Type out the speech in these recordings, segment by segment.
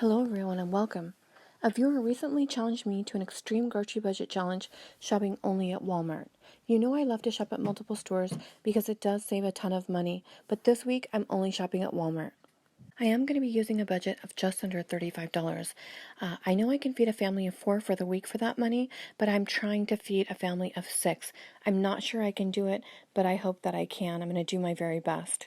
Hello everyone and welcome. A viewer recently challenged me to an extreme grocery budget challenge shopping only at Walmart. You know I love to shop at multiple stores because it does save a ton of money, but this week I'm only shopping at Walmart. I am going to be using a budget of just under $35. I know I can feed a family of 4 for the week for that money, but I'm trying to feed a family of 6. I'm not sure I can do it, but I hope that I can. I'm going to do my very best.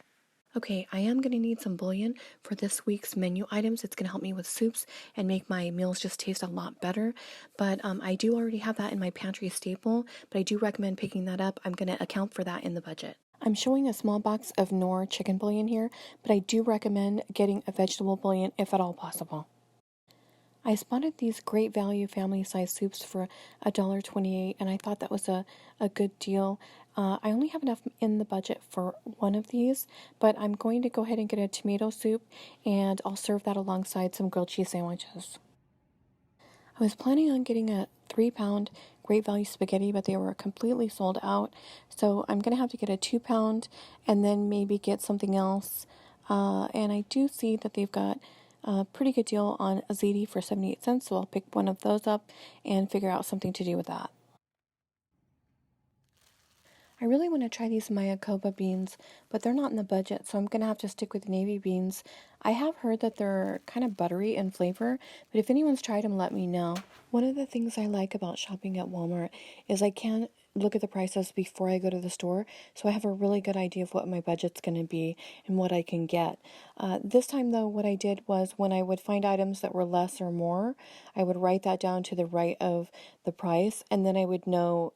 Okay, I am going to need some bouillon for this week's menu items. It's going to help me with soups and make my meals just taste a lot better. But I do already have that in my pantry staple, but I do recommend picking that up. I'm going to account for that in the budget. I'm showing a small box of Knorr chicken bouillon here, but I do recommend getting a vegetable bouillon if at all possible. I spotted these great value family size soups for $1.28, and I thought that was a good deal. I only have enough in the budget for one of these, but I'm going to go ahead and get a tomato soup, and I'll serve that alongside some grilled cheese sandwiches. I was planning on getting a 3-pound great value spaghetti, but they were completely sold out, so I'm going to have to get a 2-pound and then maybe get something else. And I do see that they've got a pretty good deal on a ziti for 78 cents, so I'll pick one of those up and figure out something to do with that. I really want to try these Mayakoba beans, but they're not in the budget, so I'm going to have to stick with navy beans. I have heard that they're kind of buttery in flavor, but if anyone's tried them, let me know. One of the things I like about shopping at Walmart is I can look at the prices before I go to the store, so I have a really good idea of what my budget's going to be and what I can get. This time, though, what I did was when I would find items that were less or more, I would write that down to the right of the price, and then I would know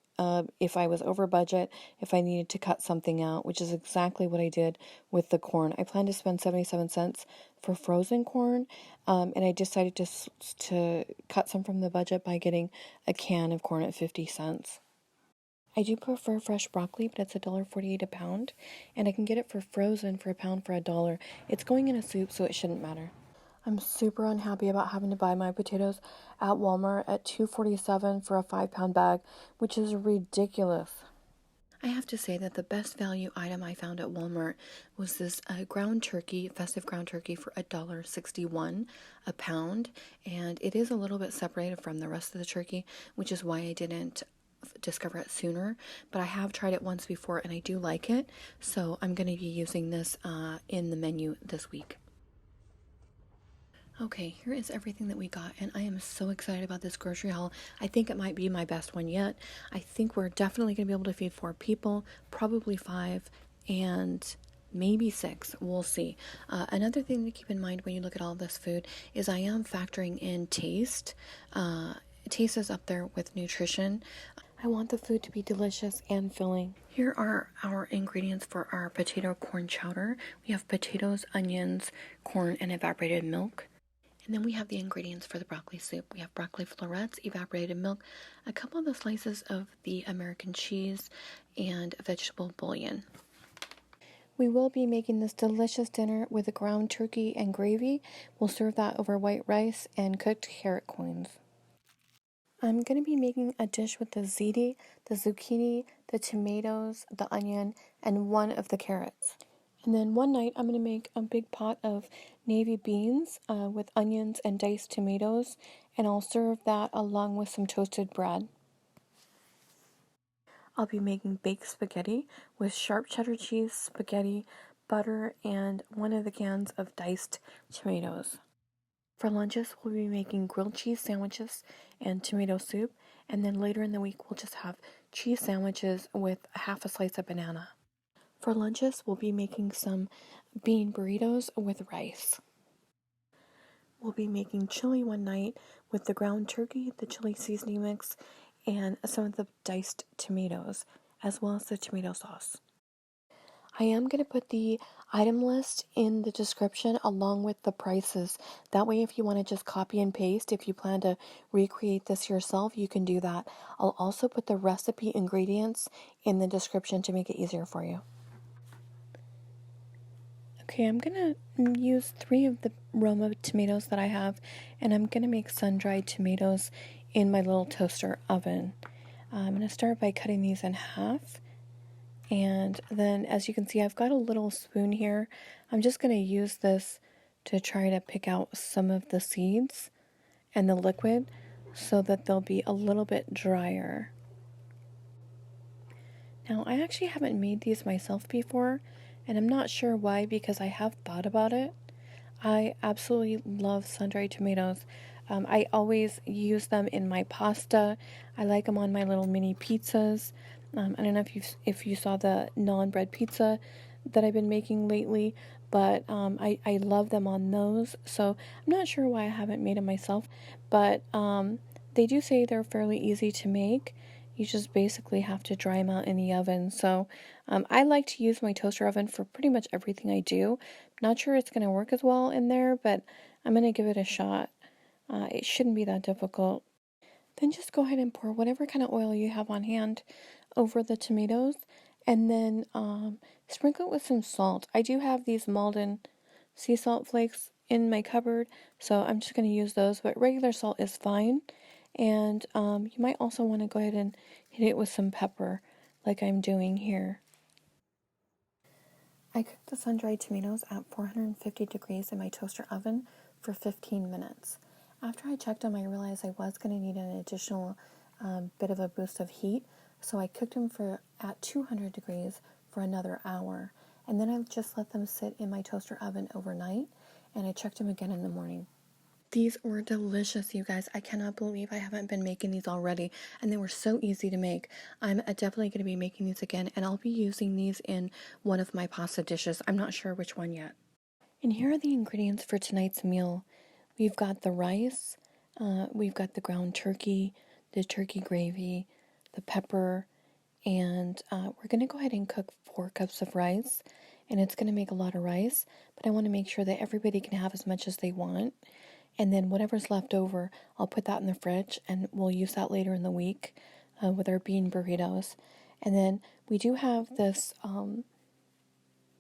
if I was over budget, if I needed to cut something out, which is exactly what I did with the corn. I planned to spend 77 cents for frozen corn, and I decided to cut some from the budget by getting a can of corn at 50 cents. I do prefer fresh broccoli, but it's $1.48 a pound, and I can get it for frozen for a pound for $1. It's going in a soup, so it shouldn't matter. I'm super unhappy about having to buy my potatoes at Walmart at $2.47 for a 5-pound bag, which is ridiculous. I have to say that the best value item I found at Walmart was this ground turkey, festive ground turkey for $1.61 a pound, and it is a little bit separated from the rest of the turkey, which is why I didn't discover it sooner, but I have tried it once before and I do like it, so I'm going to be using this in the menu this week. Okay, here is everything that we got, and I am so excited about this grocery haul. I think it might be my best one yet. I think we're definitely going to be able to feed 4 people, probably 5, and maybe 6. We'll see. Another thing to keep in mind when you look at all this food is I am factoring in taste. Taste is up there with nutrition. I want the food to be delicious and filling. Here are our ingredients for our potato corn chowder. We have potatoes, onions, corn, and evaporated milk. And then we have the ingredients for the broccoli soup. We have broccoli florets, evaporated milk, a couple of the slices of the American cheese, and vegetable bouillon. We will be making this delicious dinner with a ground turkey and gravy. We'll serve that over white rice and cooked carrot coins. I'm going to be making a dish with the ziti, the zucchini, the tomatoes, the onion, and one of the carrots. And then one night I'm going to make a big pot of navy beans with onions and diced tomatoes, and I'll serve that along with some toasted bread. I'll be making baked spaghetti with sharp cheddar cheese, spaghetti, butter, and one of the cans of diced tomatoes. For lunches, we'll be making grilled cheese sandwiches and tomato soup, and then later in the week we'll just have cheese sandwiches with half a slice of banana. For lunches, we'll be making some bean burritos with rice. We'll be making chili one night with the ground turkey, the chili seasoning mix, and some of the diced tomatoes, as well as the tomato sauce. I am going to put the item list in the description along with the prices. That way, if you want to just copy and paste, if you plan to recreate this yourself, you can do that. I'll also put the recipe ingredients in the description to make it easier for you. Okay, I'm going to use 3 of the Roma tomatoes that I have, and I'm going to make sun-dried tomatoes in my little toaster oven. I'm going to start by cutting these in half, and then as you can see, I've got a little spoon here. I'm just going to use this to try to pick out some of the seeds and the liquid so that they'll be a little bit drier. Now, I actually haven't made these myself before, and I'm not sure why because I have thought about it. I absolutely love sun-dried tomatoes. I always use them in my pasta. I like them on my little mini pizzas. I don't know if you saw the non-bread pizza that I've been making lately, but I love them on those. So I'm not sure why I haven't made them myself, but they do say they're fairly easy to make. You just basically have to dry them out in the oven. So I like to use my toaster oven for pretty much everything I do. Not sure it's going to work as well in there, but I'm going to give it a shot. It shouldn't be that difficult. Then just go ahead and pour whatever kind of oil you have on hand over the tomatoes, and then sprinkle it with some salt. I do have these Malden sea salt flakes in my cupboard, so I'm just going to use those, but regular salt is fine. And you might also want to go ahead and hit it with some pepper, like I'm doing here. I cooked the sun-dried tomatoes at 450 degrees in my toaster oven for 15 minutes. After I checked them, I realized I was going to need an additional bit of a boost of heat, so I cooked them at 200 degrees for another hour. And then I just let them sit in my toaster oven overnight, and I checked them again in the morning. These were delicious, you guys. I cannot believe I haven't been making these already, and they were so easy to make. I'm definitely going to be making these again, and I'll be using these in one of my pasta dishes. I'm not sure which one yet. And here are the ingredients for tonight's meal. We've got the rice, we've got the ground turkey, the turkey gravy, the pepper, and we're going to go ahead and cook 4 cups of rice, and it's going to make a lot of rice, but I want to make sure that everybody can have as much as they want. And then whatever's left over, I'll put that in the fridge, and we'll use that later in the week with our bean burritos. And then we do have this,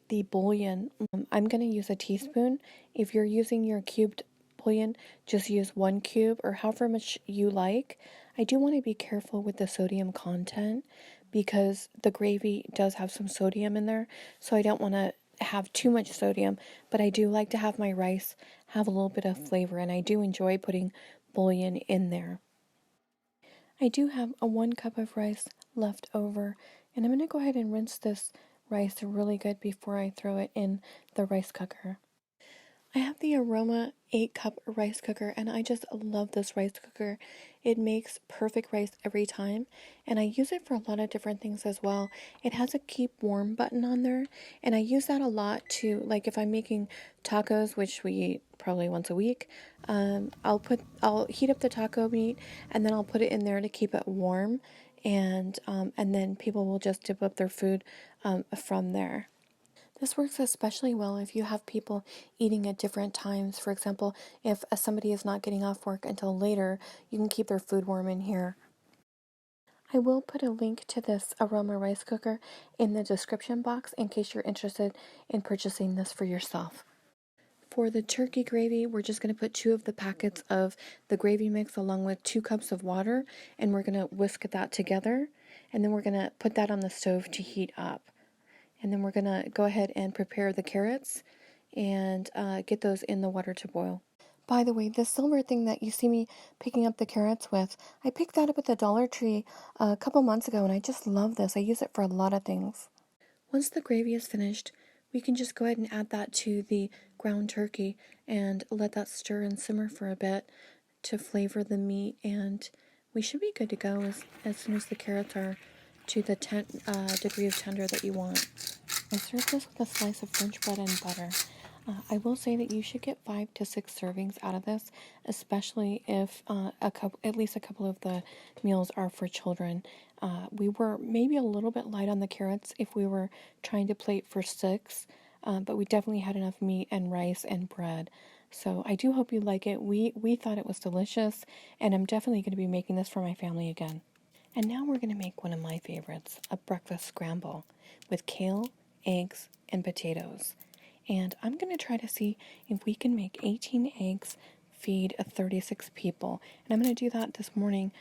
the bouillon. I'm going to use a teaspoon. If you're using your cubed bouillon, just use 1 cube or however much you like. I do want to be careful with the sodium content because the gravy does have some sodium in there, so I don't want to have too much sodium, but I do like to have my rice have a little bit of flavor, and I do enjoy putting bouillon in there. I do have a 1 cup of rice left over, and I'm going to go ahead and rinse this rice really good before I throw it in the rice cooker. I have the Aroma 8-cup rice cooker, and I just love this rice cooker. It makes perfect rice every time, and I use it for a lot of different things as well. It has a keep warm button on there, and I use that a lot to, like if I'm making tacos, which we eat probably once a week, I'll heat up the taco meat, and then I'll put it in there to keep it warm, and then people will just dip up their food from there. This works especially well if you have people eating at different times. For example, if somebody is not getting off work until later, you can keep their food warm in here. I will put a link to this aroma rice cooker in the description box in case you're interested in purchasing this for yourself. For the turkey gravy, we're just going to put 2 of the packets of the gravy mix along with 2 cups of water, and we're going to whisk that together, and then we're going to put that on the stove to heat up. And then we're going to go ahead and prepare the carrots and get those in the water to boil. By the way, this silver thing that you see me picking up the carrots with, I picked that up at the Dollar Tree a couple months ago, and I just love this. I use it for a lot of things. Once the gravy is finished, we can just go ahead and add that to the ground turkey and let that stir and simmer for a bit to flavor the meat, and we should be good to go as soon as the carrots are to the degree of tender that you want. I serve this with a slice of French bread and butter. I will say that you should get 5 to 6 servings out of this, especially if at least a couple of the meals are for children. We were maybe a little bit light on the carrots if we were trying to plate for 6, but we definitely had enough meat and rice and bread. So I do hope you like it. We thought it was delicious, and I'm definitely going to be making this for my family again. And now we're going to make one of my favorites, a breakfast scramble with kale, eggs, and potatoes. And I'm going to try to see if we can make 18 eggs feed 36 people. And I'm going to do that this morning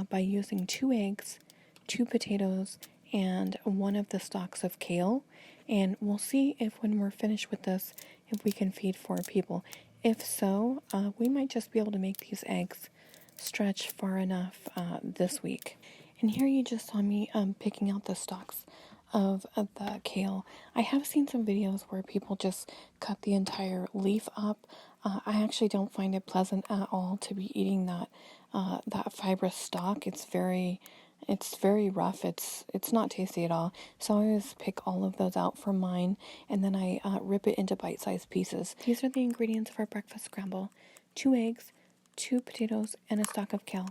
by using 2 eggs, 2 potatoes, and 1 of the stalks of kale. And we'll see if when we're finished with this, if we can feed 4 people. If so, we might just be able to make these eggs stretch far enough this week. And here you just saw me picking out the stalks of the kale. I have seen some videos where people just cut the entire leaf up. I actually don't find it pleasant at all to be eating that fibrous stalk. It's very rough. It's not tasty at all. So I always pick all of those out for mine, and then I rip it into bite-sized pieces. These are the ingredients of our breakfast scramble: 2 eggs, 2 potatoes, and a stalk of kale.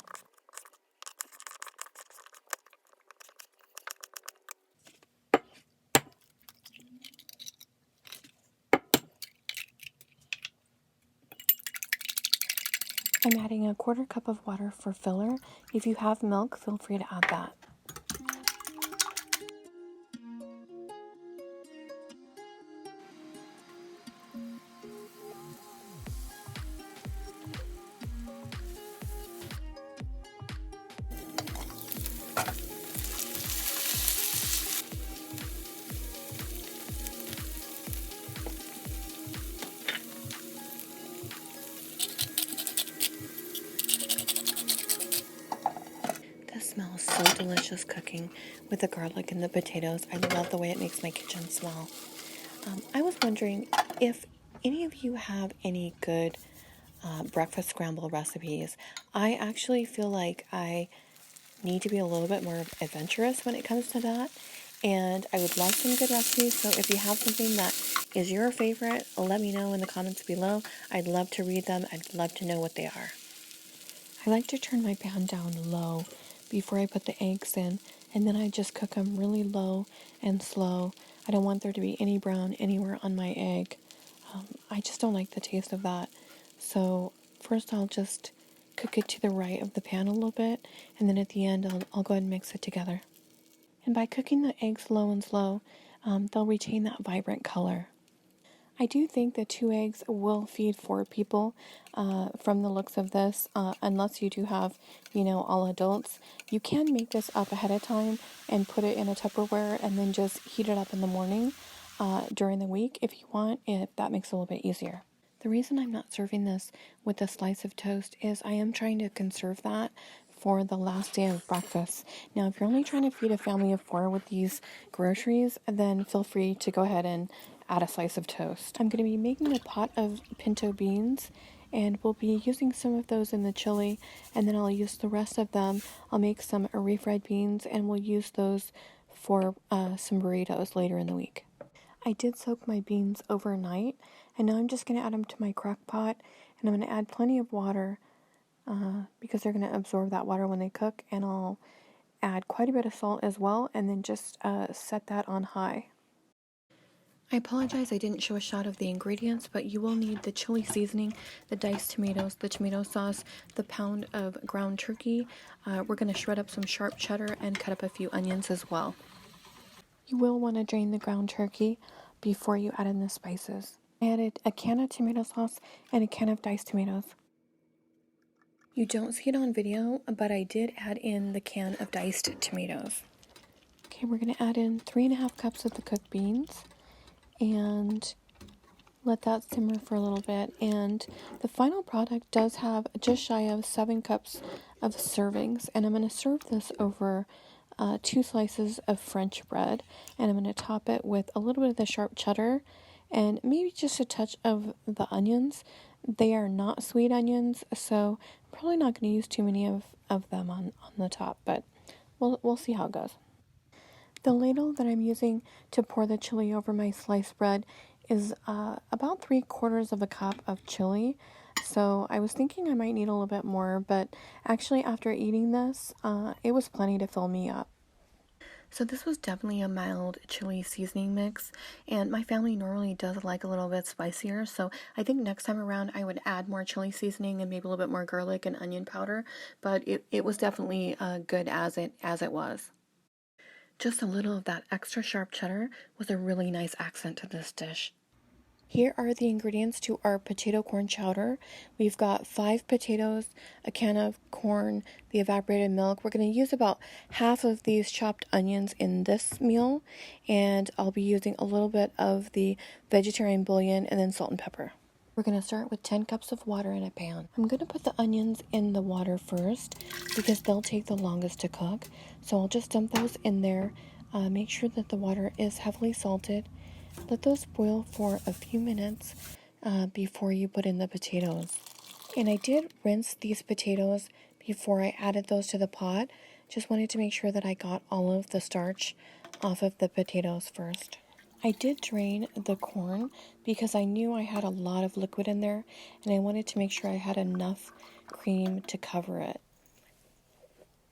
I'm adding a 1/4 cup of water for filler. If you have milk, feel free to add that. This smells so delicious cooking with the garlic and the potatoes. I love the way it makes my kitchen smell. I was wondering if any of you have any good breakfast scramble recipes. I actually feel like I need to be a little bit more adventurous when it comes to that, and I would love some good recipes. So if you have something that is your favorite, let me know in the comments below. I'd love to read them. I'd love to know what they are. I like to turn my pan down low before I put the eggs in, and then I just cook them really low and slow. I don't want there to be any brown anywhere on my egg. I just don't like the taste of that. So first I'll just cook it to the right of the pan a little bit, and then at the end I'll go ahead and mix it together. And by cooking the eggs low and slow, they'll retain that vibrant color. I do think that 2 eggs will feed 4 people from the looks of this, unless you do have, all adults. You can make this up ahead of time and put it in a Tupperware and then just heat it up in the morning during the week if you want, if that makes it a little bit easier. The reason I'm not serving this with a slice of toast is I am trying to conserve that for the last day of breakfast. Now, if you're only trying to feed a family of 4 with these groceries, then feel free to go ahead and add a slice of toast. I'm going to be making a pot of pinto beans, and we'll be using some of those in the chili, and then I'll use the rest of them. I'll make some refried beans, and we'll use those for some burritos later in the week. I did soak my beans overnight, and now I'm just going to add them to my crock pot, and I'm going to add plenty of water because they're going to absorb that water when they cook, and I'll add quite a bit of salt as well, and then just set that on high. I apologize I didn't show a shot of the ingredients, but you will need the chili seasoning, the diced tomatoes, the tomato sauce, the pound of ground turkey. We're going to shred up some sharp cheddar and cut up a few onions as well. You will want to drain the ground turkey before you add in the spices. I added a can of tomato sauce and a can of diced tomatoes. You don't see it on video, but I did add in the can of diced tomatoes. Okay, we're going to add in 3.5 cups of the cooked beans and let that simmer for a little bit. And the final product does have just shy of 7 cups of servings, and I'm going to serve this over 2 slices of French bread, and I'm going to top it with a little bit of the sharp cheddar and maybe just a touch of the onions. They are not sweet onions, so I'm probably not going to use too many of them on the top, but we'll see how it goes. The ladle that I'm using to pour the chili over my sliced bread is about 3/4 of a cup of chili. So I was thinking I might need a little bit more, but actually after eating this, it was plenty to fill me up. So this was definitely a mild chili seasoning mix, and my family normally does like a little bit spicier, so I think next time around I would add more chili seasoning and maybe a little bit more garlic and onion powder, but it was definitely good as it was. Just a little of that extra sharp cheddar was a really nice accent to this dish. Here are the ingredients to our potato corn chowder. We've got 5 potatoes, a can of corn, the evaporated milk. We're going to use about half of these chopped onions in this meal, and I'll be using a little bit of the vegetarian bouillon and then salt and pepper. We're going to start with 10 cups of water in a pan. I'm going to put the onions in the water first because they'll take the longest to cook. So I'll just dump those in there. Make sure that the water is heavily salted. Let those boil for a few minutes before you put in the potatoes. And I did rinse these potatoes before I added those to the pot. Just wanted to make sure that I got all of the starch off of the potatoes first. I did drain the corn because I knew I had a lot of liquid in there and I wanted to make sure I had enough cream to cover it.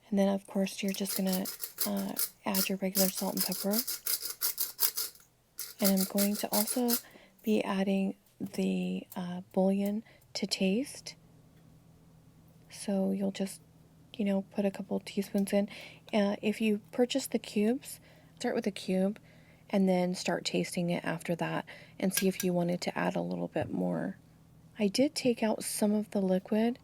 And then of course you're just going to add your regular salt and pepper. And I'm going to also be adding the bouillon to taste. So you'll just, put a couple teaspoons in. If you purchase the cubes, start with a cube and then start tasting it after that and see if you wanted to add a little bit more. I did take out some of the liquid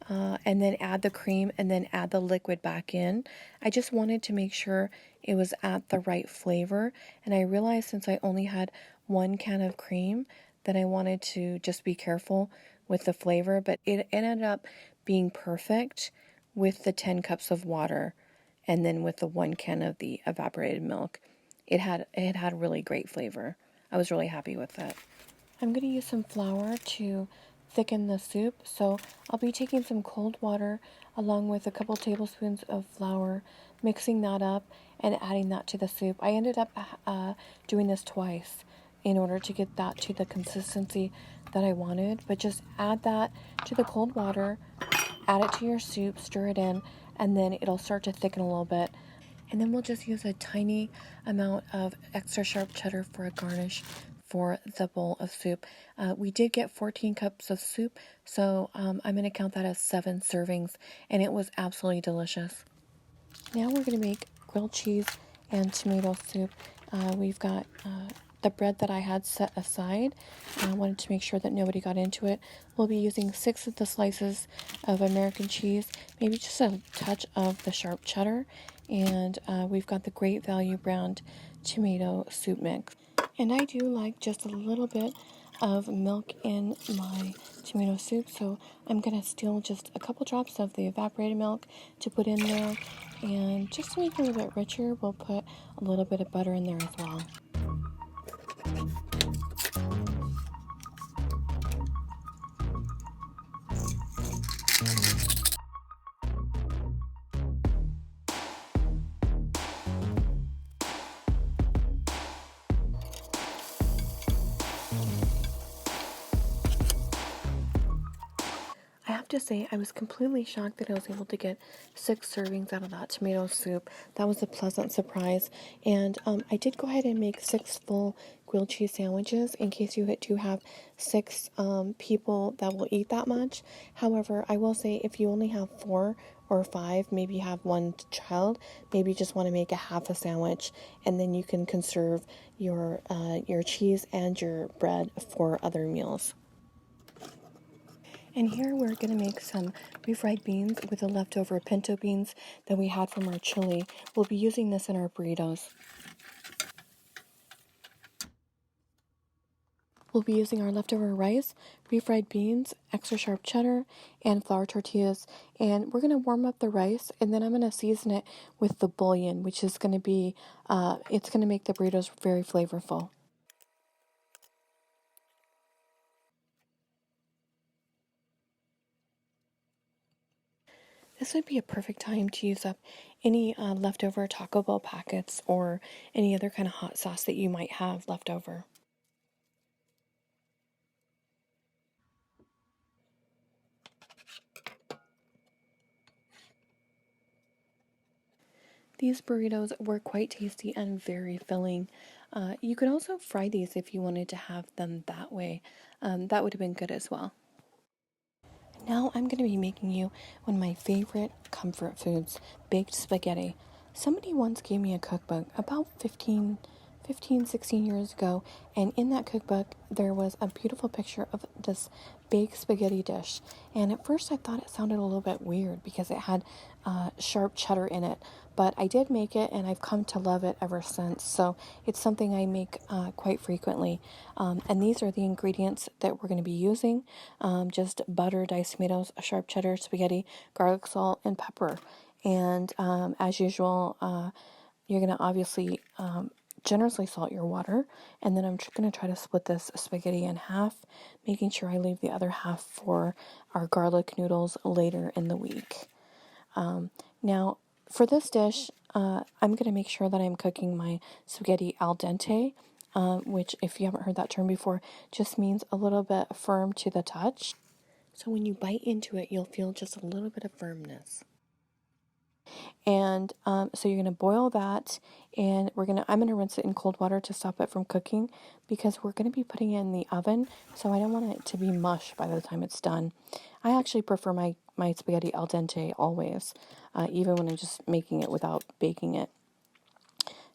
and then add the cream and then add the liquid back in. I just wanted to make sure it was at the right flavor, and I realized since I only had 1 can of cream that I wanted to just be careful with the flavor, but it ended up being perfect with the 10 cups of water and then with the 1 can of the evaporated milk. It had really great flavor. I was really happy with it. I'm going to use some flour to thicken the soup, so I'll be taking some cold water along with a couple tablespoons of flour, mixing that up and adding that to the soup. I ended up doing this twice in order to get that to the consistency that I wanted, but just add that to the cold water, add it to your soup, stir it in, and then it'll start to thicken a little bit. And then we'll just use a tiny amount of extra sharp cheddar for a garnish for the bowl of soup. We did get 14 cups of soup, so I'm going to count that as 7 servings, and it was absolutely delicious. Now we're going to make grilled cheese and tomato soup. We've got the bread that I had set aside. I wanted to make sure that nobody got into it. We'll be using 6 of the slices of American cheese, maybe just a touch of the sharp cheddar, and we've got the Great Value browned tomato soup mix. And I do like just a little bit of milk in my tomato soup, so I'm going to steal just a couple drops of the evaporated milk to put in there, and just to make it a little bit richer, we'll put a little bit of butter in there as well. I have to say, I was completely shocked that I was able to get 6 servings out of that tomato soup. That was a pleasant surprise. And I did go ahead and make 6 full grilled cheese sandwiches in case you do have 6 people that will eat that much. However, I will say if you only have 4 or 5, maybe you have 1 child, maybe you just want to make a half a sandwich, and then you can conserve your cheese and your bread for other meals. And here we're going to make some refried beans with the leftover pinto beans that we had from our chili. We'll be using this in our burritos. We'll be using our leftover rice, refried beans, extra sharp cheddar, and flour tortillas. And we're going to warm up the rice, and then I'm going to season it with the bouillon, which is going to be, it's going to make the burritos very flavorful. This would be a perfect time to use up any leftover Taco Bell packets or any other kind of hot sauce that you might have left over. These burritos were quite tasty and very filling. You could also fry these if you wanted to have them that way. That would have been good as well. Now I'm going to be making you one of my favorite comfort foods, baked spaghetti. Somebody once gave me a cookbook about 15 15, 16 years ago, and in that cookbook there was a beautiful picture of this baked spaghetti dish. And at first I thought it sounded a little bit weird because it had sharp cheddar in it, but I did make it and I've come to love it ever since. So it's something I make quite frequently. And these are the ingredients that we're going to be using: just butter, diced tomatoes, sharp cheddar, spaghetti, garlic salt, and pepper. And as usual, you're going to obviously generously salt your water, and then I'm going to try to split this spaghetti in half, making sure I leave the other half for our garlic noodles later in the week. Now, for this dish, I'm going to make sure that I'm cooking my spaghetti al dente, which, if you haven't heard that term before, just means a little bit firm to the touch. So when you bite into it, you'll feel just a little bit of firmness. And so you're going to boil that, and I'm going to rinse it in cold water to stop it from cooking, because we're going to be putting it in the oven, so I don't want it to be mush by the time it's done. I actually prefer my spaghetti al dente always, even when I'm just making it without baking it.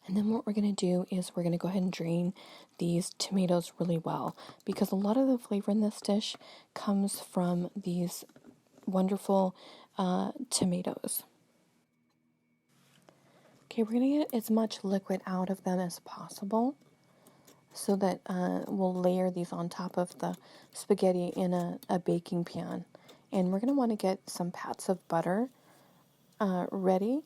And then what we're going to do is we're going to go ahead and drain these tomatoes really well, because a lot of the flavor in this dish comes from these wonderful tomatoes. Okay, we're going to get as much liquid out of them as possible, so that we'll layer these on top of the spaghetti in a baking pan. And we're going to want to get some pats of butter ready.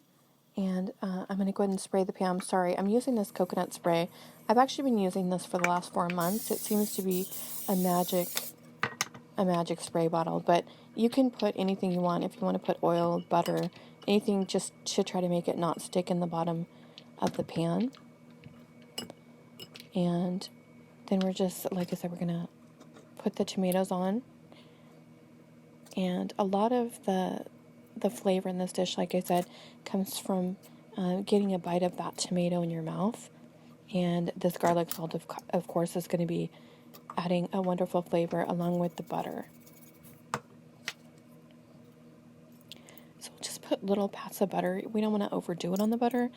And I'm going to go ahead and spray the pan. I'm sorry, I'm using this coconut spray. I've actually been using this for the last 4 months. It seems to be a magic spray bottle, but you can put anything you want. If you want to put oil, butter, anything, just to try to make it not stick in the bottom of the pan. And then we're just, like I said, we're going to put the tomatoes on. And a lot of the flavor in this dish, like I said, comes from getting a bite of that tomato in your mouth. And this garlic salt, of course, is going to be adding a wonderful flavor along with the butter. So we'll just put little pats of butter. We don't want to overdo it on the butter,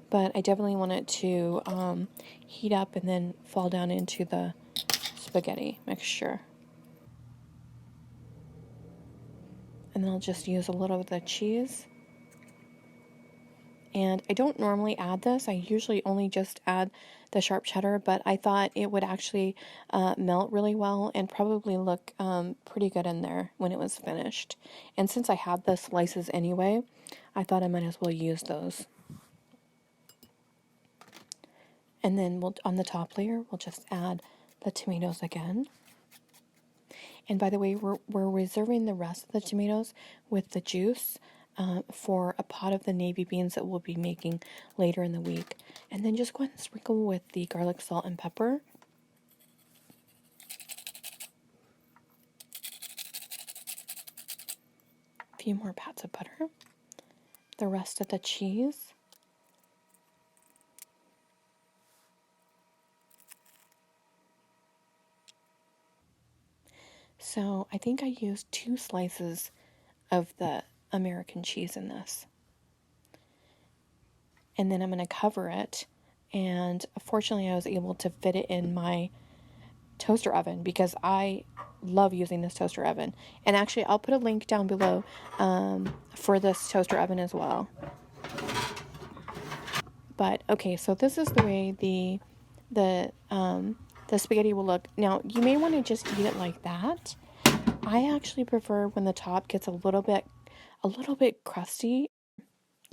but I definitely want it to heat up and then fall down into the spaghetti mixture. And then I'll just use a little of the cheese. And I don't normally add this. I usually only just add the sharp cheddar, but I thought it would actually melt really well and probably look pretty good in there when it was finished. And since I had the slices anyway, I thought I might as well use those. And then on the top layer, we'll just add the tomatoes again. And by the way, we're reserving the rest of the tomatoes with the juice for a pot of the navy beans that we'll be making later in the week. And then just go ahead and sprinkle with the garlic, salt, and pepper. A few more pats of butter. The rest of the cheese. So I think I used 2 slices of the American cheese in this. And then I'm going to cover it. And fortunately, I was able to fit it in my toaster oven, because I love using this toaster oven. And actually, I'll put a link down below for this toaster oven as well. But okay, so this is the way the spaghetti will look. Now, you may want to just eat it like that. I actually prefer when the top gets a little bit crusty.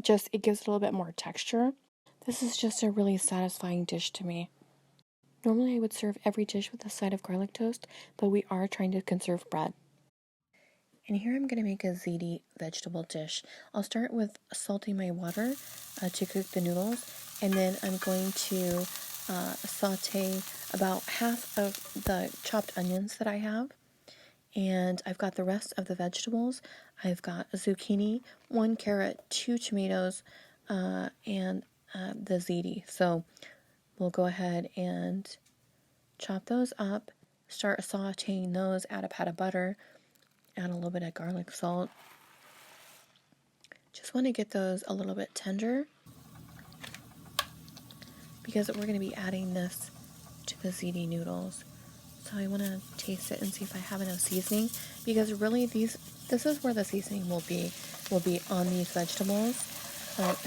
Just, it gives it a little bit more texture. This is just a really satisfying dish to me. Normally I would serve every dish with a side of garlic toast, but we are trying to conserve bread. And here I'm going to make a ziti vegetable dish. I'll start with salting my water to cook the noodles, and then I'm going to saute about half of the chopped onions that I have. And I've got the rest of the vegetables. I've got a zucchini, 1 carrot, 2 tomatoes, and the ziti. So we'll go ahead and chop those up, start sauteing those, add a pat of butter, add a little bit of garlic salt. Just want to get those a little bit tender because we're going to be adding this to the ziti noodles. So I want to taste it and see if I have enough seasoning, because really this is where the seasoning will be on these vegetables.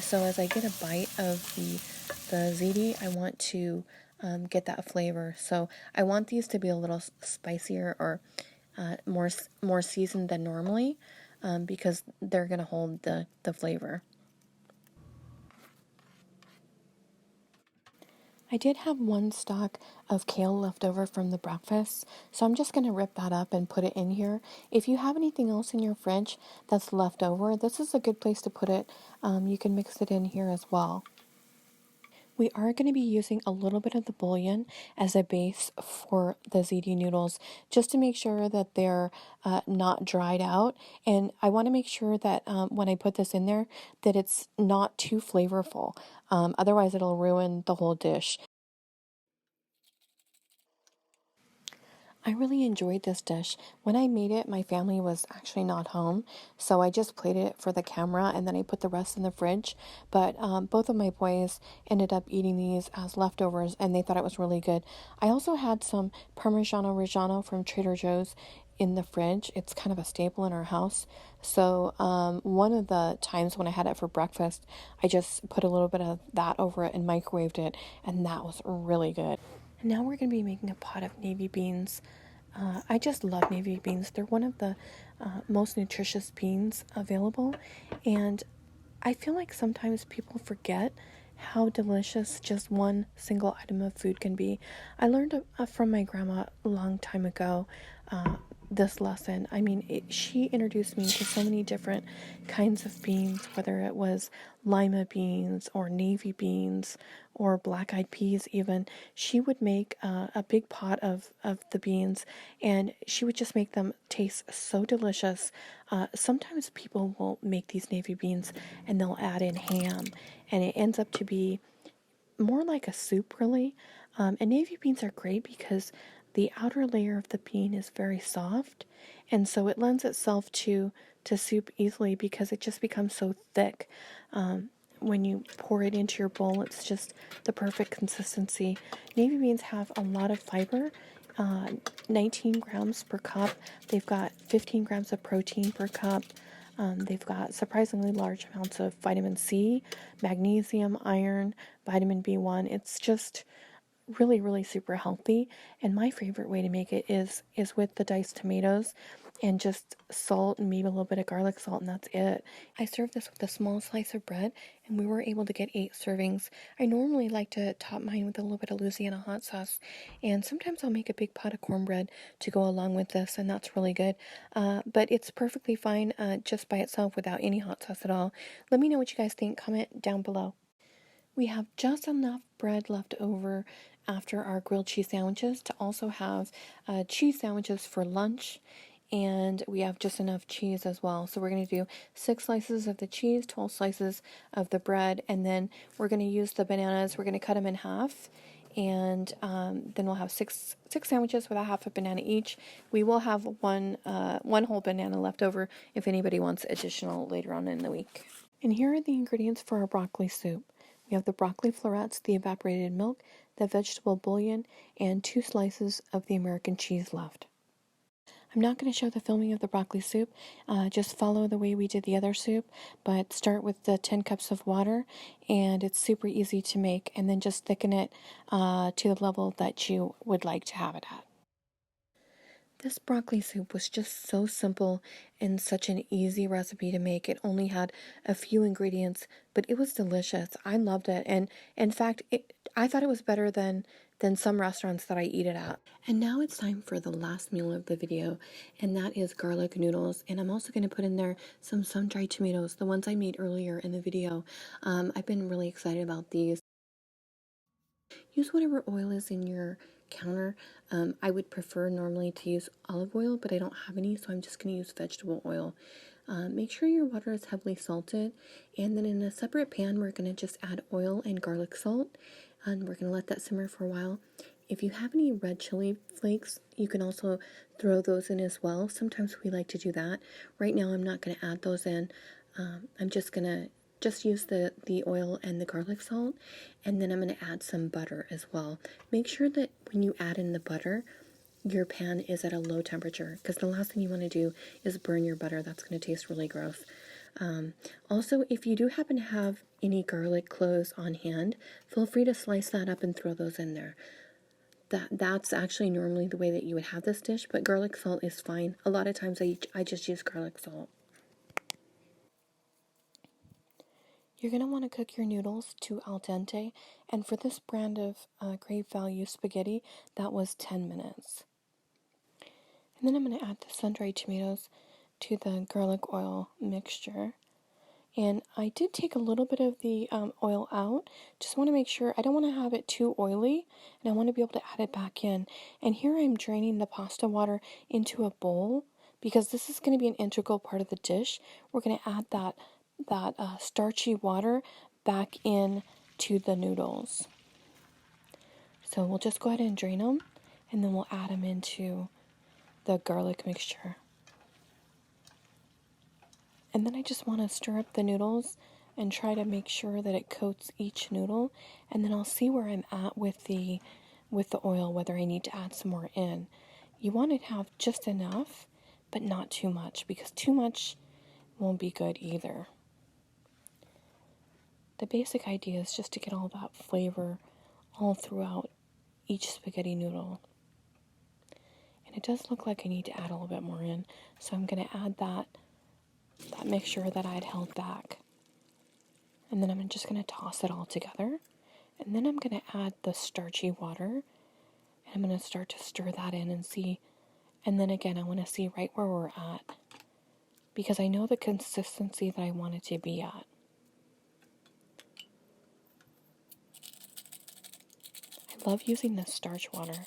So as I get a bite of the ziti, I want to get that flavor. So I want these to be a little spicier or more seasoned than normally, because they're going to hold the flavor. I did have one stalk of kale left over from the breakfast, so I'm just going to rip that up and put it in here. If you have anything else in your fridge that's left over, this is a good place to put it. You can mix it in here as well. We are going to be using a little bit of the bouillon as a base for the ziti noodles, just to make sure that they're not dried out. And I want to make sure that when I put this in there, that it's not too flavorful. Otherwise, it'll ruin the whole dish. I really enjoyed this dish. When I made it, my family was actually not home, so I just plated it for the camera and then I put the rest in the fridge. But both of my boys ended up eating these as leftovers and they thought it was really good. I also had some Parmigiano Reggiano from Trader Joe's in the fridge. It's kind of a staple in our house. So one of the times when I had it for breakfast, I just put a little bit of that over it and microwaved it, and that was really good. And now we're going to be making a pot of navy beans. I just love navy beans. They're one of the most nutritious beans available. And I feel like sometimes people forget how delicious just one single item of food can be. I learned from my grandma a long time ago this lesson. I mean, she introduced me to so many different kinds of beans, whether it was lima beans or navy beans or black-eyed peas even. She would make a big pot of the beans, and she would just make them taste so delicious. Sometimes people will make these navy beans and they'll add in ham, and it ends up to be more like a soup, really. And navy beans are great because the outer layer of the bean is very soft, and so it lends itself to soup easily because it just becomes so thick. When you pour it into your bowl, it's just the perfect consistency. Navy beans have a lot of fiber, 19 grams per cup. They've got 15 grams of protein per cup. They've got surprisingly large amounts of vitamin C, magnesium, iron, vitamin B1. It's just really, really super healthy. And my favorite way to make it is with the diced tomatoes and just salt and maybe a little bit of garlic salt, and that's it. I served this with a small slice of bread, and we were able to get 8 servings. I normally like to top mine with a little bit of Louisiana hot sauce, and sometimes I'll make a big pot of cornbread to go along with this, and that's really good. But it's perfectly fine just by itself without any hot sauce at all. Let me know what you guys think. Comment down below. We have just enough bread left over after our grilled cheese sandwiches to also have cheese sandwiches for lunch, and we have just enough cheese as well. So we're going to do 6 slices of the cheese, 12 slices of the bread, and then we're going to use the bananas. We're going to cut them in half, and then we'll have six sandwiches with a half a banana each. We will have one whole banana left over if anybody wants additional later on in the week. And here are the ingredients for our broccoli soup. We have the broccoli florets, the evaporated milk, the vegetable bouillon, and 2 slices of the American cheese left. I'm not going to show the filming of the broccoli soup, just follow the way we did the other soup, but start with the 10 cups of water, and it's super easy to make, and then just thicken it to the level that you would like to have it at. This broccoli soup was just so simple and such an easy recipe to make. It only had a few ingredients, but it was delicious. I loved it. And in fact, I thought it was better than some restaurants that I eat it at. And now it's time for the last meal of the video, and that is garlic noodles. And I'm also going to put in there some sun-dried tomatoes, the ones I made earlier in the video. I've been really excited about these. Use whatever oil is in your counter. I would prefer normally to use olive oil, but I don't have any, so I'm just going to use vegetable oil. Make sure your water is heavily salted, and then in a separate pan we're going to just add oil and garlic salt, and we're going to let that simmer for a while. If you have any red chili flakes, you can also throw those in as well. Sometimes we like to do that. Right now I'm not going to add those in. I'm just going to just use the oil and the garlic salt, and then I'm going to add some butter as well. Make sure that when you add in the butter, your pan is at a low temperature, because the last thing you want to do is burn your butter. That's going to taste really gross. Also, if you do happen to have any garlic cloves on hand, feel free to slice that up and throw those in there. That's actually normally the way that you would have this dish, but garlic salt is fine. A lot of times I just use garlic salt. You're going to want to cook your noodles to al dente, and for this brand of great value spaghetti, that was 10 minutes. And then I'm going to add the sun-dried tomatoes to the garlic oil mixture. And I did take a little bit of the oil out. Just want to make sure, I don't want to have it too oily, and I want to be able to add it back in. And here I'm draining the pasta water into a bowl, because this is going to be an integral part of the dish. We're going to add that starchy water back in to the noodles. So we'll just go ahead and drain them, and then we'll add them into the garlic mixture. And then I just want to stir up the noodles and try to make sure that it coats each noodle, and then I'll see where I'm at with the oil, whether I need to add some more in. You want to have just enough, but not too much, because too much won't be good either. The basic idea is just to get all that flavor all throughout each spaghetti noodle. And it does look like I need to add a little bit more in, so I'm going to add that mixture that I had held back. And then I'm just going to toss it all together. And then I'm going to add the starchy water. And I'm going to start to stir that in and see. And then again, I want to see right where we're at, because I know the consistency that I want it to be at. I love using the starch water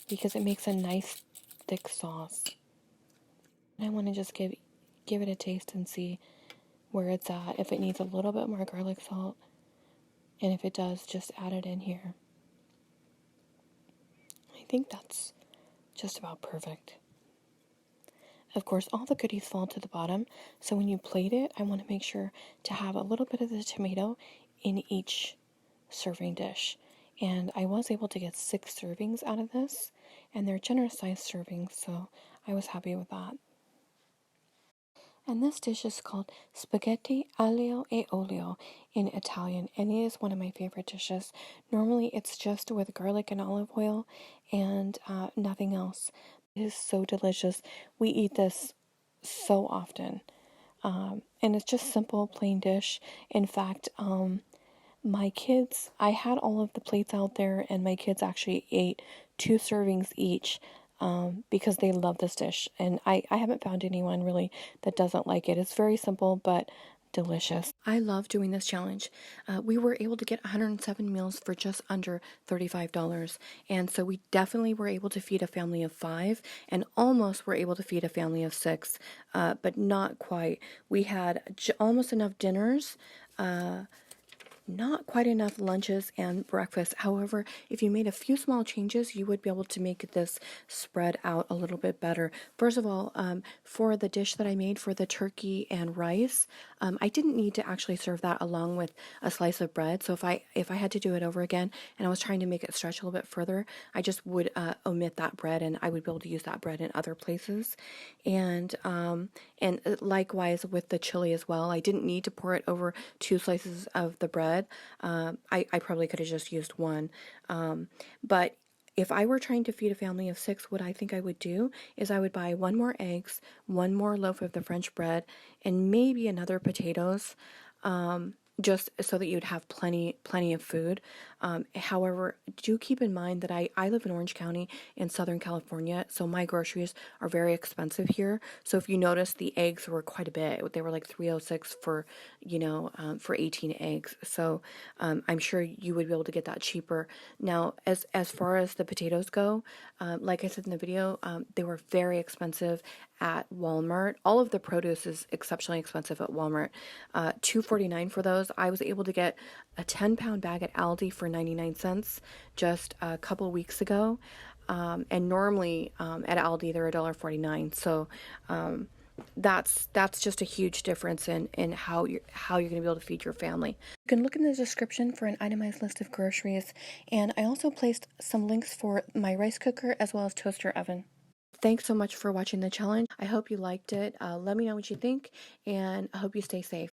because it makes a nice thick sauce. And I want to just give it a taste and see where it's at, if it needs a little bit more garlic salt, and if it does, just add it in here. I think that's just about perfect. Of course, all the goodies fall to the bottom, so when you plate it, I want to make sure to have a little bit of the tomato in each serving dish. And I was able to get 6 servings out of this, and they're generous sized servings, so I was happy with that. And this dish is called spaghetti aglio e olio in Italian, and it is one of my favorite dishes. Normally it's just with garlic and olive oil and nothing else. It is so delicious. We eat this so often. And it's just simple, plain dish. In fact, my kids, I had all of the plates out there, and my kids actually ate 2 servings each. Because they love this dish, and I haven't found anyone really that doesn't like it. It's very simple but delicious. I love doing this challenge. We were able to get 107 meals for just under $35, and so we definitely were able to feed a family of 5, and almost were able to feed a family of 6, but not quite. We had almost enough dinners, not quite enough lunches and breakfast. However, if you made a few small changes, you would be able to make this spread out a little bit better. First of all, for the dish that I made for the turkey and rice, I didn't need to actually serve that along with a slice of bread. So if I had to do it over again and I was trying to make it stretch a little bit further, I just would omit that bread, and I would be able to use that bread in other places. And likewise with the chili as well, I didn't need to pour it over 2 slices of the bread. I probably could have just used 1. But if I were trying to feed a family of 6, what I think I would do is I would buy 1 more eggs, 1 more loaf of the French bread, and maybe another potatoes, just so that you'd have plenty of food. However, do keep in mind that I live in Orange County in Southern California, so my groceries are very expensive here. So if you notice, the eggs were quite a bit. They were like $3.06 for 18 eggs. So I'm sure you would be able to get that cheaper. Now, as far as the potatoes go, like I said in the video, they were very expensive at Walmart. All of the produce is exceptionally expensive at Walmart. $2.49 for those. I was able to get a 10-pound bag at Aldi for 99 cents just a couple weeks ago. And normally at Aldi they're $1.49. So that's just a huge difference in how you're going to be able to feed your family. You can look in the description for an itemized list of groceries, and I also placed some links for my rice cooker as well as toaster oven. Thanks so much for watching the challenge. I hope you liked it. Let me know what you think, and I hope you stay safe.